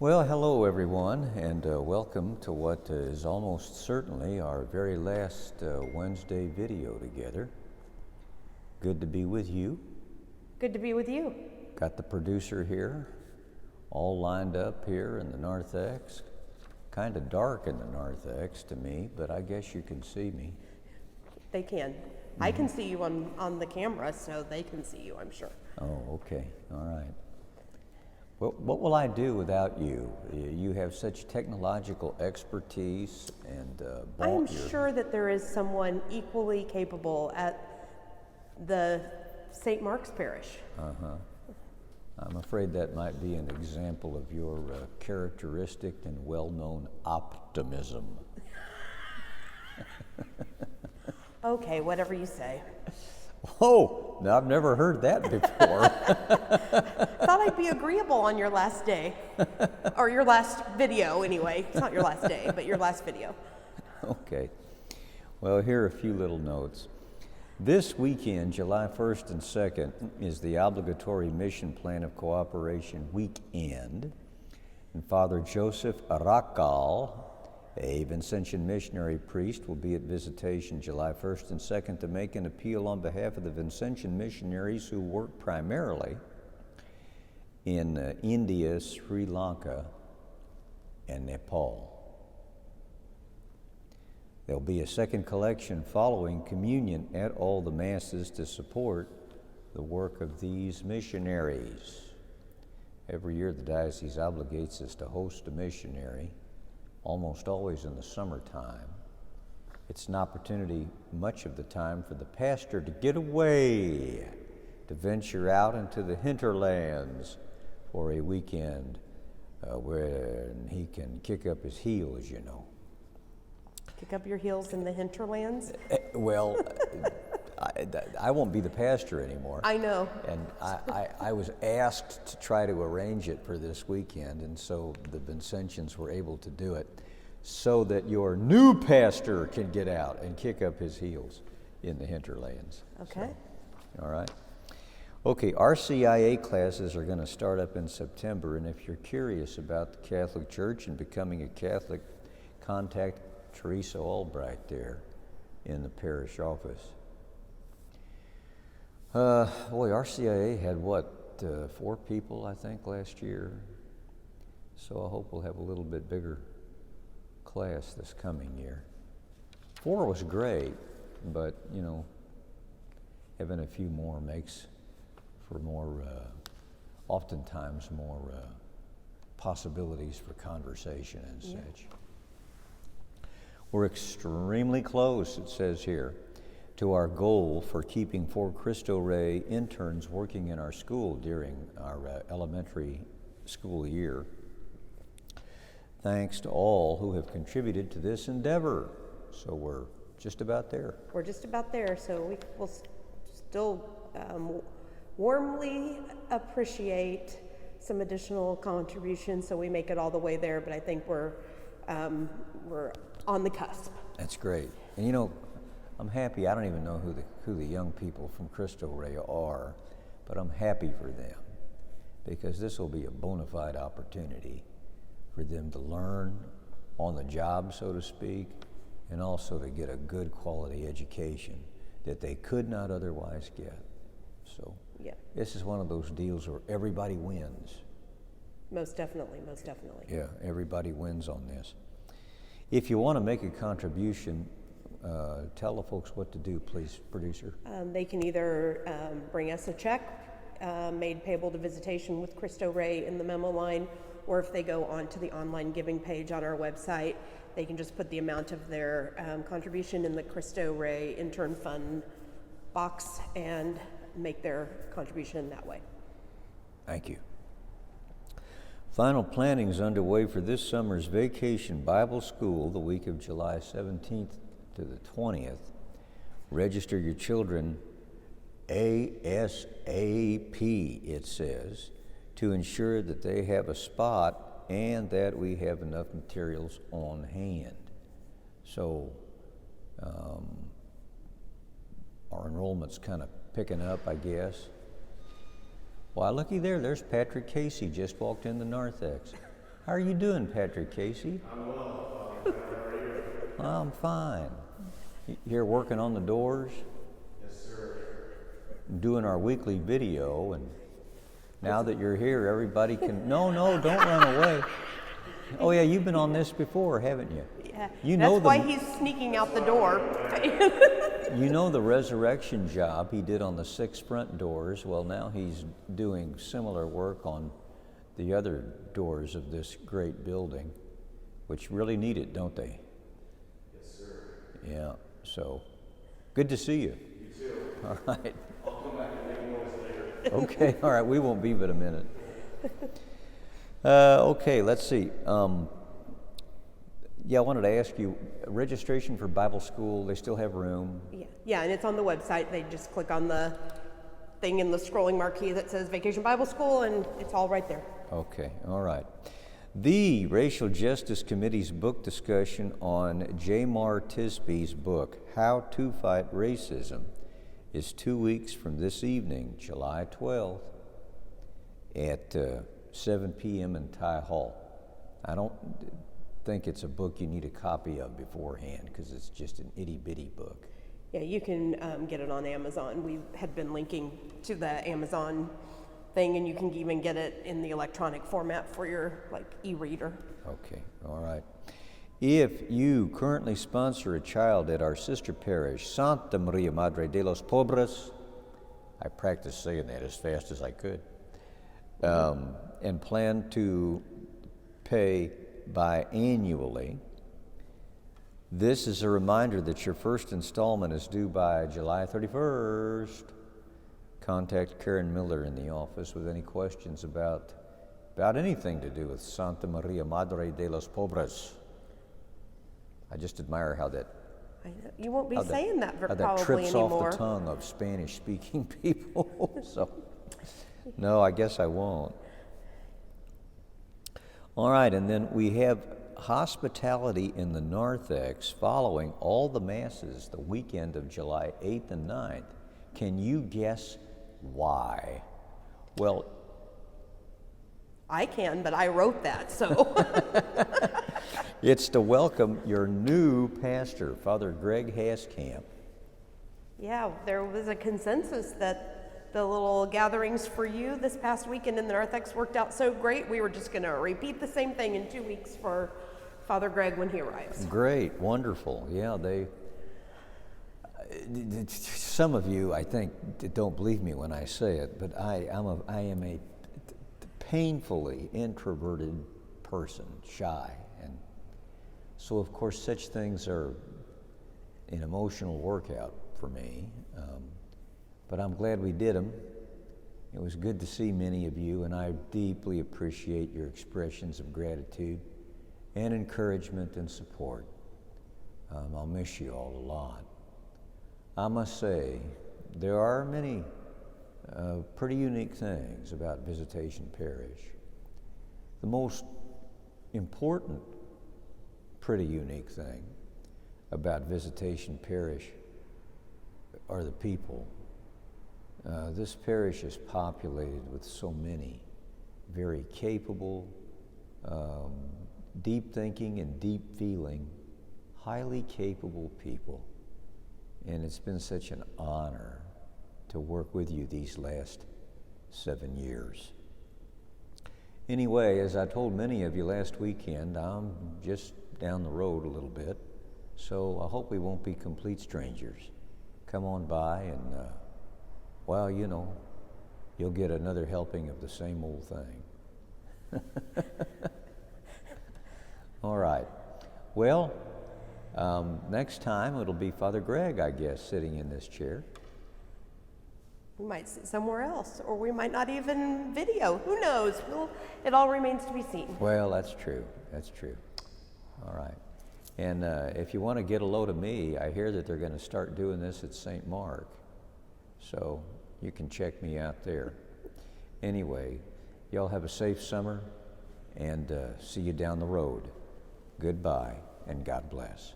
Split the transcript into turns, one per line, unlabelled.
Well, hello everyone, and welcome to what is almost certainly our very last Wednesday video together. Good to be with you.
Good to be with you.
Got the producer here, all lined up here in the narthex. Kind of dark in the narthex to me, but I guess you can see me.
They can. I can see you on the camera, so they can see you, I'm sure.
Oh, okay, all right. Well, what will I do without you? You have such technological expertise and
I am sure that there is someone equally capable at the St. Mark's Parish.
I'm afraid that might be an example of your characteristic and well-known optimism.
Okay, whatever you say.
Oh, now I've never heard that before.
Thought I'd be agreeable on your last day. Or your last video, anyway. It's not your last day, but your last video.
Okay. Well, here are a few little notes. This weekend, July 1st and 2nd, is the obligatory Mission Plan of Cooperation weekend. And Father Joseph Aracal, a Vincentian missionary priest, will be at Visitation July 1st and 2nd to make an appeal on behalf of the Vincentian missionaries who work primarily in India, Sri Lanka, and Nepal. There'll be a second collection following communion at all the masses to support the work of these missionaries. Every year the diocese obligates us to host a missionary, almost always in the summertime. It's an opportunity much of the time for the pastor to get away, to venture out into the hinterlands for a weekend where he can kick up his heels, you know.
Kick up your heels in the hinterlands?
Well, I won't be the pastor anymore.
I know.
And I was asked to try to arrange it for this weekend, and so the Vincentians were able to do it so that your new pastor can get out and kick up his heels in the hinterlands.
Okay.
So, all right. Okay, RCIA classes are going to start up in September, and if you're curious about the Catholic Church and becoming a Catholic, contact Teresa Albright there in the parish office. Boy, RCIA had what, 4 people, I think, last year. So I hope we'll have a little bit bigger class this coming year. 4 was great, but, you know, having a few more makes for more, oftentimes more possibilities for conversation and such. We're extremely close, it says here, to our goal for keeping 4 Cristo Rey interns working in our school during our elementary school year. Thanks to all who have contributed to this endeavor. So we're just about there.
We're just about there, so we will still warmly appreciate some additional contributions so we make it all the way there, but I think we're on the cusp.
That's great. And you know, I'm happy. I don't even know who the young people from Cristo Rey are, but I'm happy for them because this will be a bona fide opportunity for them to learn on the job, so to speak, and also to get a good quality education that they could not otherwise get. So this is one of those deals where everybody wins.
Most definitely, most definitely.
Yeah, everybody wins on this. If you want to make a contribution, tell the folks what to do, please, producer.
They can either bring us a check made payable to Visitation with Cristo Rey in the memo line, or if they go onto the online giving page on our website, they can just put the amount of their contribution in the Cristo Rey intern fund box and make their contribution that way.
Thank you. Final planning is underway for this summer's Vacation Bible School the week of July 17th to the 20th. Register your children ASAP, it says, to ensure that they have a spot and that we have enough materials on hand. So our enrollment's kind of picking up, I guess. Why, looky there, there's Patrick Casey, just walked in the narthex. How are you doing, Patrick Casey?
I'm well, Father. How are you?
I'm fine. Here working on the doors,
Yes, sir.
doing our weekly video, and now that you're here, everybody can. No, don't run away. Oh yeah, you've been on this before, haven't you?
Yeah,
You know
that's why he's sneaking out the door.
You know the resurrection job he did on the 6 front doors. Well, now he's doing similar work on the other doors of this great building, which really need it, don't they?
Yes, sir.
Yeah. So, good to see you.
You too.
All right.
I'll come back and make noise later.
Okay. All right. We won't be but a minute. Okay. Let's see. Yeah, I wanted to ask you, registration for Bible school, they still have room?
Yeah, and it's on the website. They just click on the thing in the scrolling marquee that says Vacation Bible School, and it's all right there.
Okay, all right. The Racial Justice Committee's book discussion on Jamar Tisby's book, How to Fight Racism, is 2 weeks from this evening, July 12th, at 7 p.m. in Ty Hall. I don't think it's a book you need a copy of beforehand, because it's just an itty-bitty book.
Yeah, you can get it on Amazon. We had been linking to the Amazon thing, and you can even get it in the electronic format for your e-reader.
Okay, all right. If you currently sponsor a child at our sister parish, Santa Maria Madre de los Pobres, I practiced saying that as fast as I could, and plan to pay biannually, this is a reminder that your first installment is due by July 31st. Contact Karen Miller in the office with any questions about anything to do with Santa Maria Madre de los Pobres. I just admire how that
I know. You won't be saying that
how that
probably
trips
anymore.
off the tongue of Spanish-speaking people. So, no, I guess I won't. All right, and then we have hospitality in the narthex following all the masses the weekend of July 8th and 9th. Can you guess why? Well,
I can, but I wrote that, so.
it's to welcome your new pastor, Father Greg Haskamp.
Yeah, there was a consensus that the little gatherings for you this past weekend in the narthex worked out so great, we were just going to repeat the same thing in 2 weeks for Father Greg when he arrives.
Great, wonderful. Yeah, some of you, I think, don't believe me when I say it, but I am a painfully introverted person, shy, and so of course such things are an emotional workout for me. But I'm glad we did them. It was good to see many of you, and I deeply appreciate your expressions of gratitude and encouragement and support. I'll miss you all a lot. I must say, there are many pretty unique things about Visitation Parish. The most important, pretty unique thing about Visitation Parish are the people. This parish is populated with so many very capable, deep thinking and deep feeling, highly capable people. And it's been such an honor to work with you these last 7 years. Anyway, as I told many of you last weekend, I'm just down the road a little bit, so I hope we won't be complete strangers. Come on by and, well, you know, you'll get another helping of the same old thing. All right. Well, next time it'll be Father Greg, I guess, sitting in this chair.
We might sit somewhere else, or we might not even video. Who knows? It all remains to be seen.
Well, that's true. That's true. All right. And if you want to get a load of me, I hear that they're going to start doing this at St. Mark. So you can check me out there. Anyway, y'all have a safe summer, and see you down the road. Goodbye, and God bless.